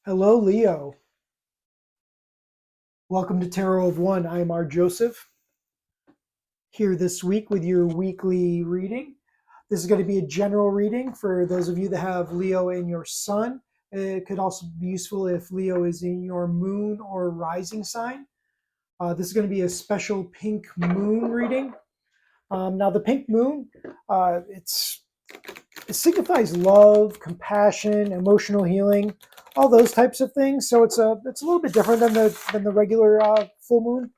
Hello, Leo. Welcome to Tarot of One. I am R. Joseph, here this week with your weekly reading. This is going to be a general reading for those of you that have Leo in your sun. It could also be useful if Leo is in your moon or rising sign. This is going to be a special pink moon reading. Now, the pink moon, it signifies love, compassion, emotional healing, all those types of things. So it's a little bit different than the regular full moon.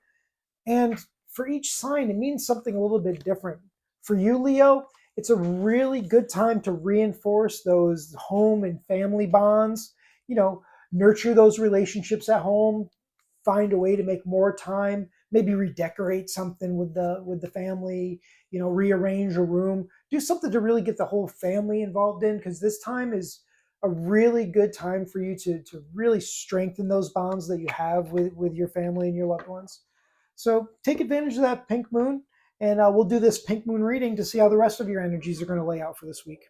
And for each sign, it means something a little bit different. For you, Leo, it's a really good time to reinforce those home and family bonds. You know, nurture those relationships at home. Find a way to make more time. Maybe redecorate something with the family. You know, rearrange a room. Do something to really get the whole family involved in, because this time is a really good time for you to really strengthen those bonds that you have with your family and your loved ones. So take advantage of that pink moon, and we'll do this pink moon reading to see how the rest of your energies are going to lay out for this week.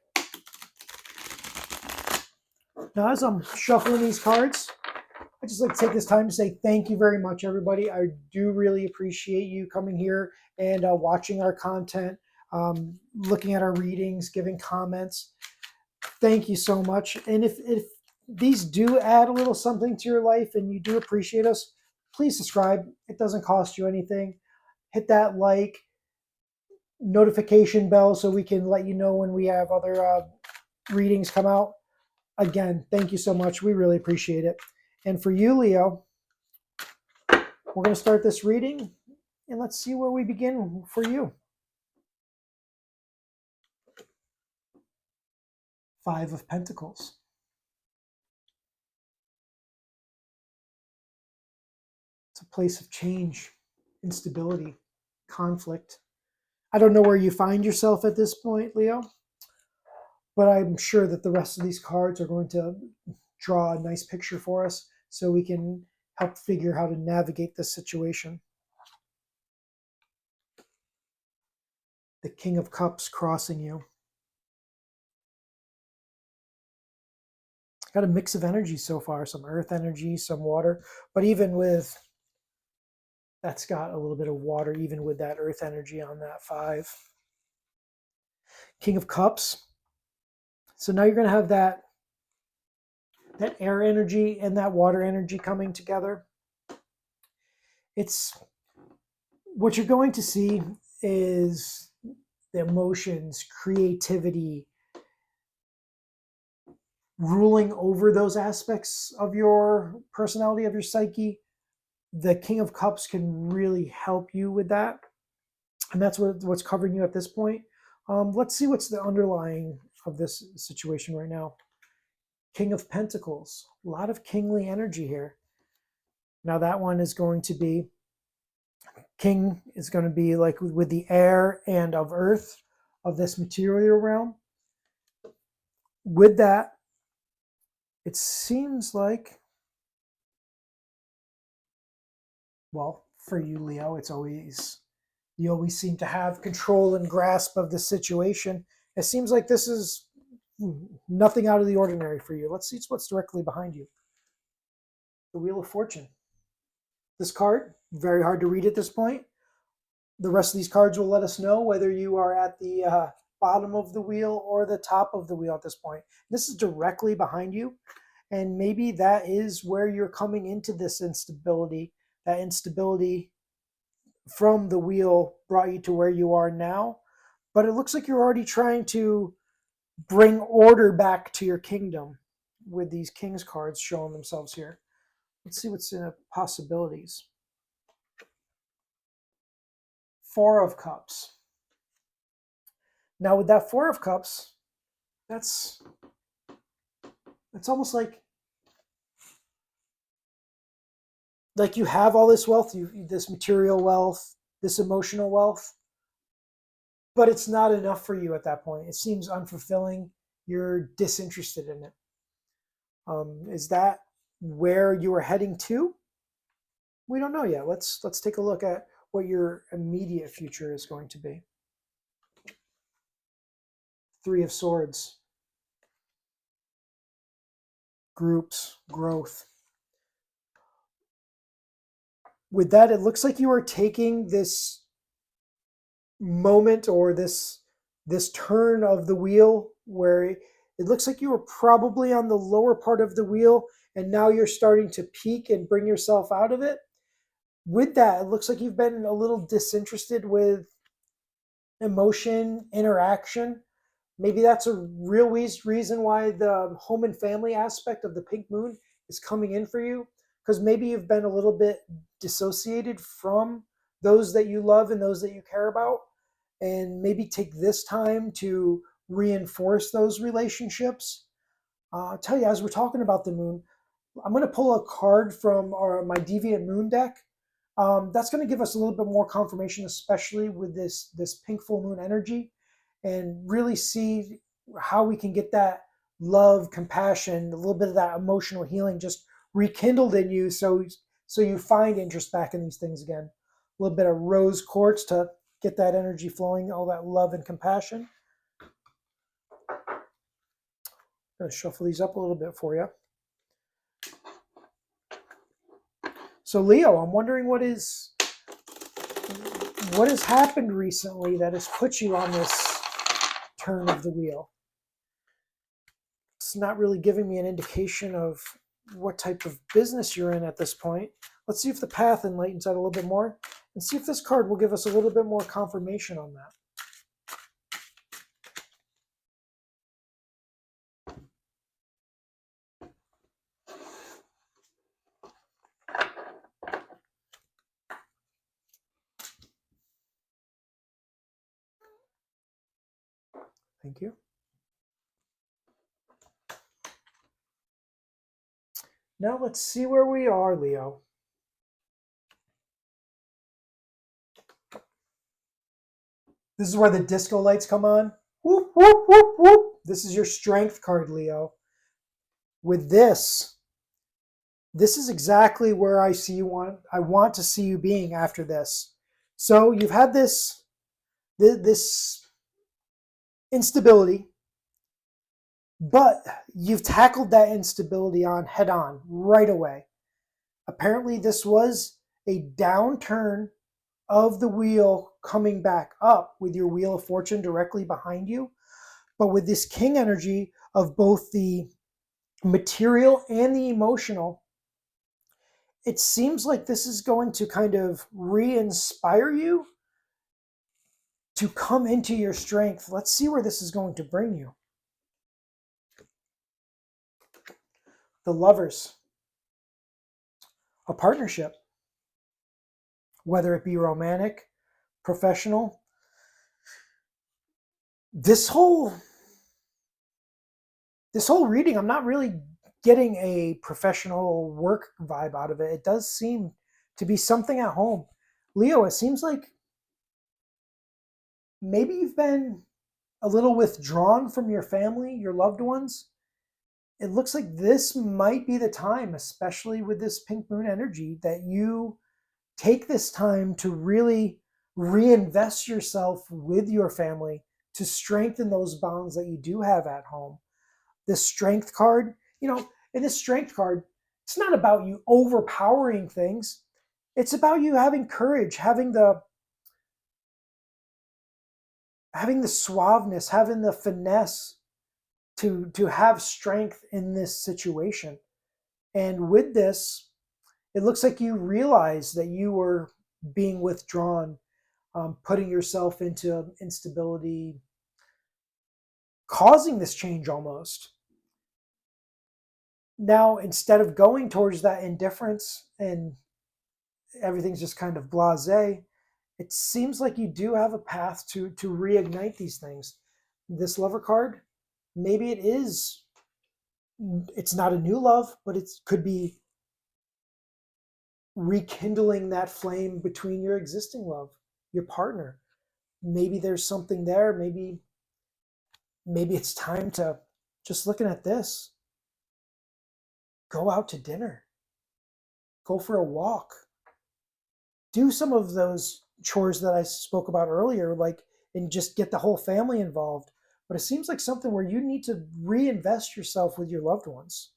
Now, as I'm shuffling these cards, I just like to take this time to say thank you very much, everybody. I do really appreciate you coming here and watching our content, looking at our readings, giving comments. Thank you so much. And if these do add a little something to your life and you do appreciate us, please subscribe. It doesn't cost you anything. Hit that like, notification bell so we can let you know when we have other readings come out. Again, thank you so much. We really appreciate it. And for you, Leo, we're going to start this reading, and let's see where we begin for you. Five of Pentacles. It's a place of change, instability, conflict. I don't know where you find yourself at this point, Leo, but I'm sure that the rest of these cards are going to draw a nice picture for us so we can help figure how to navigate this situation. The King of Cups crossing you. Got a mix of energy so far, some earth energy, some water, but even with that's got a little bit of water, even with that earth energy on that five. King of Cups. So now you're going to have that air energy and that water energy coming together. It's what you're going to see is the emotions, creativity, ruling over those aspects of your personality, of your psyche. The King of Cups can really help you with that. And that's what's covering you at this point. Let's see what's the underlying of this situation right now. King of Pentacles, a lot of kingly energy here. Now that one is going to be, King is going to be like with the air and of earth, of this material realm. With that, it seems like, well, for you, Leo, you always seem to have control and grasp of the situation. It seems like this is nothing out of the ordinary for you. Let's see what's directly behind you. The Wheel of Fortune. This card, very hard to read at this point. The rest of these cards will let us know whether you are at the bottom of the wheel or the top of the wheel at this point. This is directly behind you, and maybe that is where you're coming into this instability. That instability from the wheel brought you to where you are now, but it looks like you're already trying to bring order back to your kingdom with these King's cards showing themselves here. Let's see what's in the possibilities. Four of Cups. Now with that Four of Cups, that's almost like you have all this wealth, this material wealth, this emotional wealth, but it's not enough for you at that point. It seems unfulfilling. You're disinterested in it. Is that where you are heading to? We don't know yet. Let's take a look at what your immediate future is going to be. Three of Swords. groups, growth. With that, it looks like you are taking this moment or this turn of the wheel where it looks like you were probably on the lower part of the wheel and now you're starting to peak and bring yourself out of it. With that, it looks like you've been a little disinterested with emotion, interaction. Maybe that's a real reason why the home and family aspect of the pink moon is coming in for you, because maybe you've been a little bit dissociated from those that you love and those that you care about, and maybe take this time to reinforce those relationships. I'll tell you, as we're talking about the moon, I'm going to pull a card from my Deviant Moon deck. That's going to give us a little bit more confirmation, especially with this pink full moon energy, and really see how we can get that love, compassion, a little bit of that emotional healing just rekindled in you, so you find interest back in these things again. A little bit of rose quartz to get that energy flowing, all that love and compassion. I'm going to shuffle these up a little bit for you. So Leo, I'm wondering what has happened recently that has put you on this turn of the wheel. It's not really giving me an indication of what type of business you're in at this point. Let's see if the path enlightens that a little bit more, and see if this card will give us a little bit more confirmation on that. Thank you. Now let's see where we are, Leo. This is where the disco lights come on. Whoop, whoop, whoop, whoop. This is your strength card, Leo. With this is exactly where I want to see you being after this. So you've had this instability, but you've tackled that instability head on right away. Apparently, this was a downturn of the wheel coming back up with your Wheel of Fortune directly behind you. But with this king energy of both the material and the emotional, it seems like this is going to kind of re-inspire you to come into your strength. Let's see where this is going to bring you. The Lovers. A partnership, whether it be romantic, professional. This whole reading, I'm not really getting a professional work vibe out of it. It does seem to be something at home. Leo, it seems like maybe you've been a little withdrawn from your family, your loved ones. It looks like this might be the time, especially with this pink moon energy, that you take this time to really reinvest yourself with your family to strengthen those bonds that you do have at home. This strength card, in this strength card, it's not about you overpowering things. It's about you having courage, having the suaveness, having the finesse to have strength in this situation. And with this, it looks like you realize that you were being withdrawn, putting yourself into instability, causing this change almost. Now, instead of going towards that indifference and everything's just kind of blasé, it seems like you do have a path to reignite these things. This Lover card, maybe it's not a new love, but it could be rekindling that flame between your existing love, your partner. Maybe there's something there. Maybe it's time to, just looking at this, go out to dinner, go for a walk, do some of those chores that I spoke about earlier, and just get the whole family involved. But it seems like something where you need to reinvest yourself with your loved ones.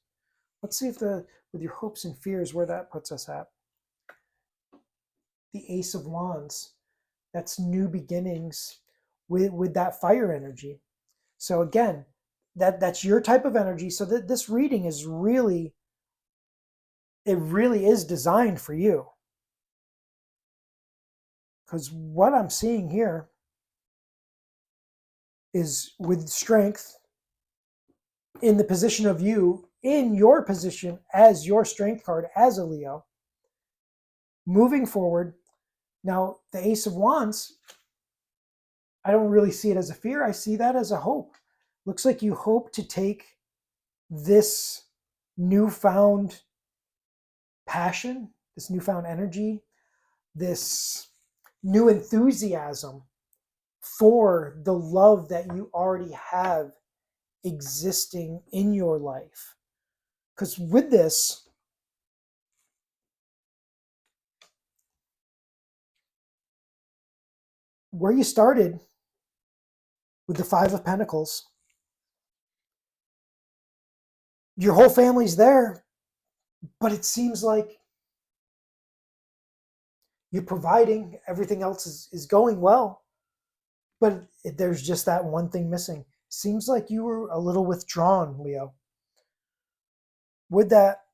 Let's see if with your hopes and fears, where that puts us at. The Ace of Wands. That's new beginnings with that fire energy. So again, that's your type of energy. So that this reading is really, it really is designed for you. Because what I'm seeing here is with strength in the position of you, in your position as your strength card, as a Leo, moving forward. Now, the Ace of Wands, I don't really see it as a fear. I see that as a hope. Looks like you hope to take this newfound passion, this newfound energy, this new enthusiasm for the love that you already have existing in your life. Because with this, where you started with the Five of Pentacles, your whole family's there, but it seems like you're providing, everything else is going well, but there's just that one thing missing. Seems like you were a little withdrawn, Leo. With that,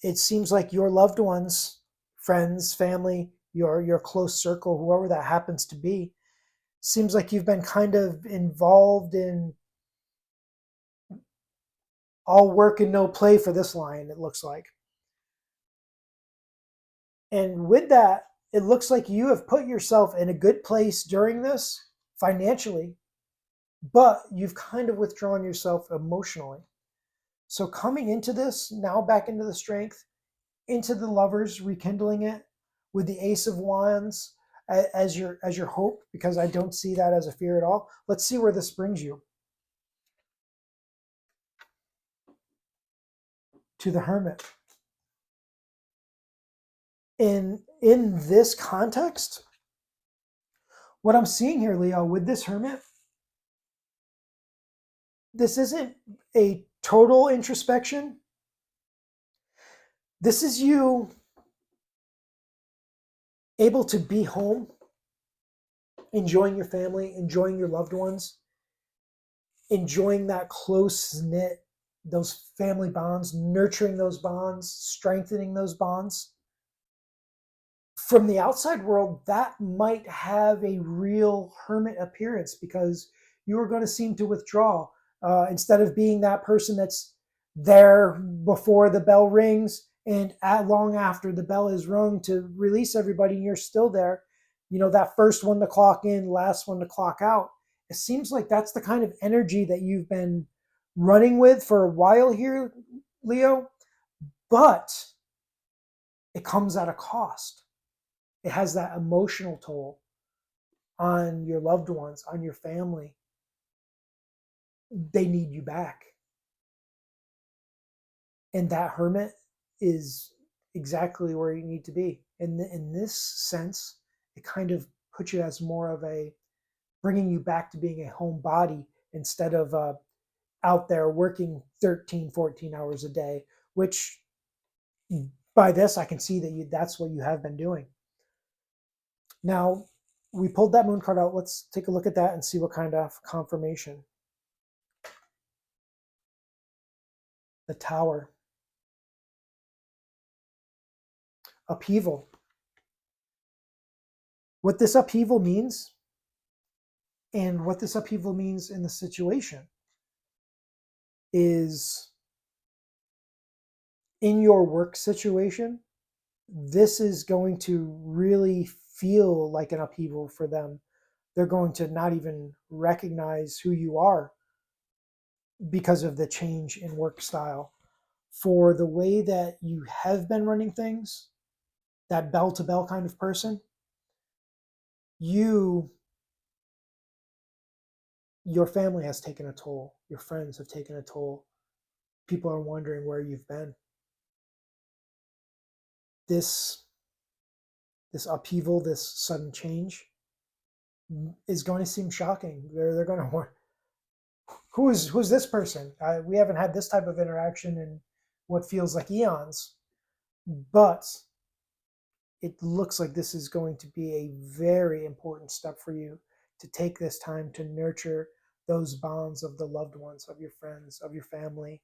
it seems like your loved ones, friends, family, your close circle, whoever that happens to be, seems like you've been kind of involved in all work and no play for this line, it looks like. And with that, it looks like you have put yourself in a good place during this financially, but you've kind of withdrawn yourself emotionally. So coming into this, now back into the strength, into the Lovers, rekindling it with the Ace of Wands as your hope, because I don't see that as a fear at all. Let's see where this brings you. To the Hermit. In this context, what I'm seeing here, Leo, with this Hermit, this isn't a total introspection. This is you able to be home, enjoying your family, enjoying your loved ones, enjoying that close knit, those family bonds, nurturing those bonds, strengthening those bonds. From the outside world, that might have a real hermit appearance because you are going to seem to withdraw instead of being that person that's there before the bell rings and long after the bell is rung to release everybody, and you're still there. You know, that first one to clock in, last one to clock out. It seems like that's the kind of energy that you've been running with for a while here, Leo, but it comes at a cost. It has that emotional toll on your loved ones, on your family. They need you back. And that Hermit is exactly where you need to be. In this sense, it kind of puts you as more of a bringing you back to being a home body instead of out there working 13, 14 hours a day, which by this, I can see that that's what you have been doing. Now, we pulled that moon card out. Let's take a look at that and see what kind of confirmation. The Tower. Upheaval. What this upheaval means and what this upheaval means in the situation is in your work situation, this is going to really feel like an upheaval for them. They're going to not even recognize who you are because of the change in work style. For the way that you have been running things, that bell to bell kind of person, your family has taken a toll. Your friends have taken a toll. People are wondering where you've been. This upheaval, this sudden change is going to seem shocking. They're going to who's this person? We haven't had this type of interaction in what feels like eons, but it looks like this is going to be a very important step for you to take this time to nurture those bonds of the loved ones, of your friends, of your family,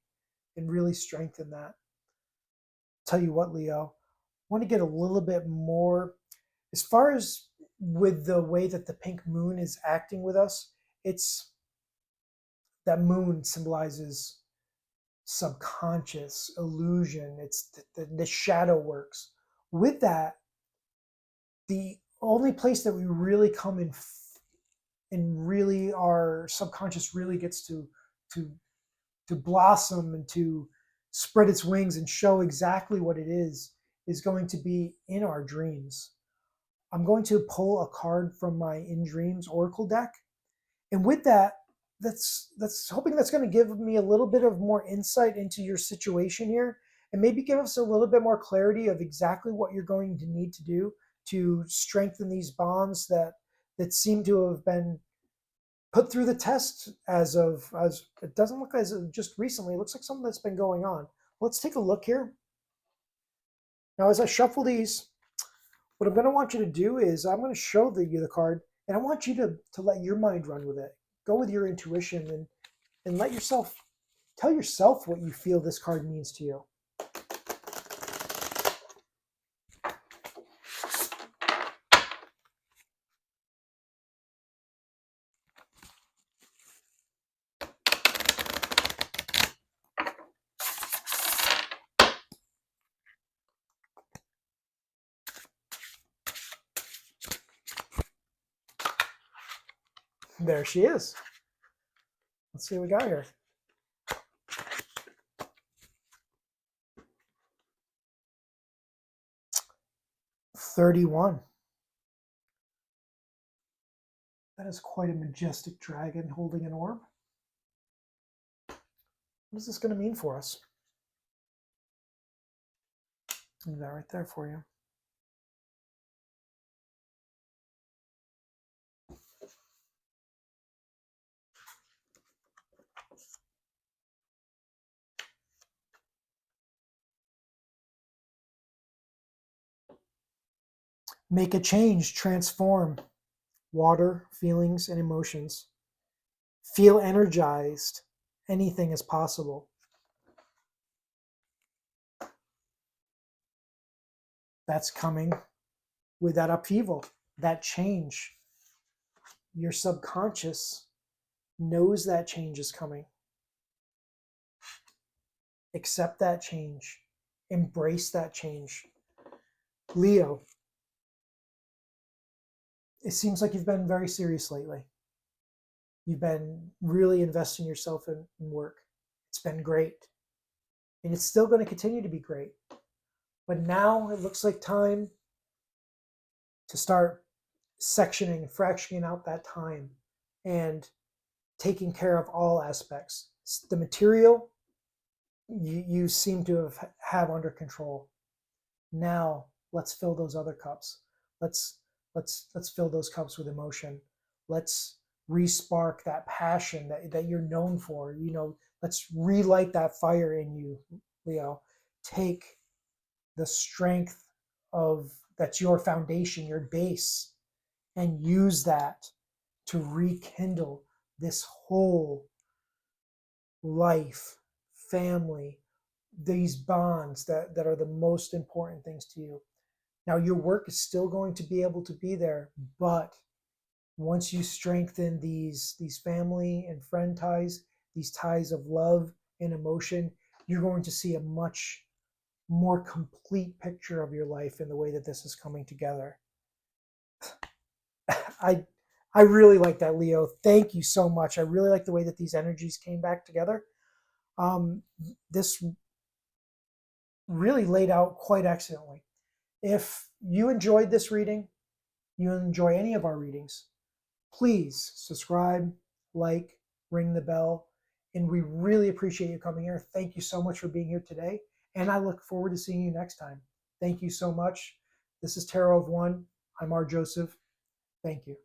and really strengthen that. Tell you what, Leo, I want to get a little bit more as far as with the way that the pink moon is acting with us. It's that moon symbolizes subconscious illusion. It's the shadow works. With that, the only place that we really come in and really our subconscious really gets to to blossom and to spread its wings and show exactly what it is going to be in our dreams. I'm going to pull a card from my In Dreams Oracle deck, and with that, that's hoping that's going to give me a little bit of more insight into your situation here, and maybe give us a little bit more clarity of exactly what you're going to need to do to strengthen these bonds that seem to have been put through the test as it doesn't look as of just recently. It looks like something that's been going on. Let's take a look here. Now, as I shuffle these, what I'm going to want you to do is I'm going to show you the card, and I want you to let your mind run with it. Go with your intuition and let yourself tell yourself what you feel this card means to you. There she is. Let's see what we got here. 31. That is quite a majestic dragon holding an orb. What is this going to mean for us? Leave that right there for you. Make a change, transform. Water, feelings, and emotions. Feel energized. Anything is possible. That's coming with that upheaval, that change. Your subconscious knows that change is coming. Accept that change. Embrace that change. Leo, it seems like you've been very serious lately. You've been really investing yourself in work. It's been great. And it's still going to continue to be great. But now it looks like time to start sectioning and fractioning out that time and taking care of all aspects. The material, you seem to have under control. Now let's fill those other cups. Let's fill those cups with emotion. Let's respark that passion that you're known for. You know, let's relight that fire in you, Leo. Take the strength of that's your foundation, your base, and use that to rekindle this whole life, family, these bonds that are the most important things to you. Now, your work is still going to be able to be there, but once you strengthen these family and friend ties, these ties of love and emotion, you're going to see a much more complete picture of your life in the way that this is coming together. I I really like that, Leo. Thank you so much. I really like the way that these energies came back together. Um, this really laid out quite excellently. If you enjoyed this reading, you enjoy any of our readings, please subscribe, like, ring the bell, and we really appreciate you coming here. Thank you so much for being here today, and I look forward to seeing you next time. Thank you so much. This is Tarot of One. I'm R. Joseph. Thank you.